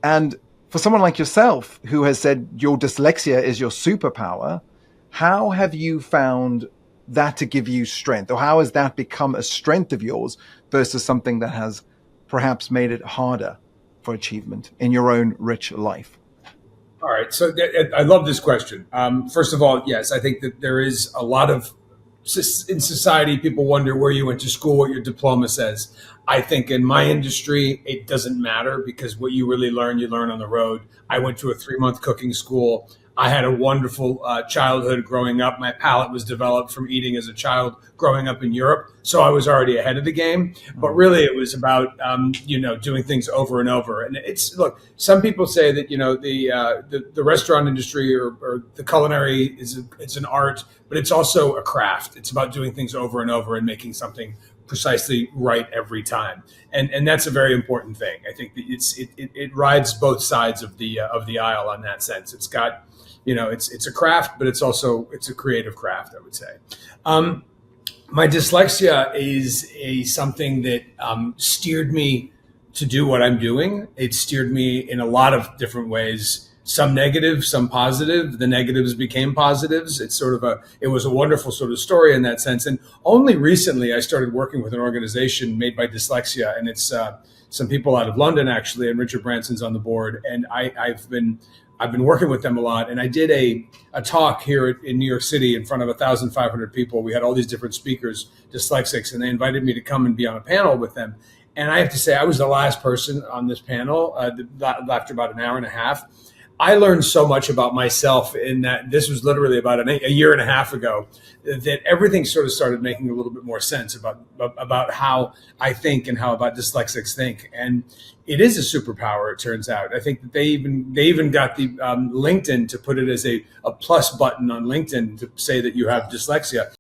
And for someone like yourself who has said your dyslexia is your superpower, how have you found that to give you strength? Or how has that become a strength of yours versus something that has perhaps made it harder for achievement in your own rich life? All right. So I love this question. First of all, yes, I think that there is a lot of in society, people wonder where you went to school, what your diploma says. I think in my industry, it doesn't matter because what you really learn, you learn on the road. I went to a 3-month cooking school. I had a wonderful childhood growing up. My palate was developed from eating as a child growing up in Europe. So I was already ahead of the game. But really, it was about, doing things over and over. And look, some people say that, the restaurant industry or the culinary it's an art, but it's also a craft. It's about doing things over and over and making something precisely right every time. And that's a very important thing. I think that it rides both sides of the aisle on that sense. It's got, it's a craft, but it's a creative craft, I would say. My dyslexia is something that steered me to do what I'm doing. It steered me in a lot of different ways. Some negative, some positive. The negatives became positives. It was a wonderful sort of story in that sense. And only recently I started working with an organization, Made by Dyslexia, and it's some people out of London actually, and Richard Branson's on the board. And I've been working with them a lot. And I did a talk here in New York City in front of 1,500 people. We had all these different speakers, dyslexics, and they invited me to come and be on a panel with them. And I have to say, I was the last person on this panel after about an hour and a half. I learned so much about myself in that this was literally about a year and a half ago, that everything sort of started making a little bit more sense about how I think and how about dyslexics think. And it is a superpower, it turns out. I think that they even got the LinkedIn to put it as a plus button on LinkedIn to say that you have dyslexia.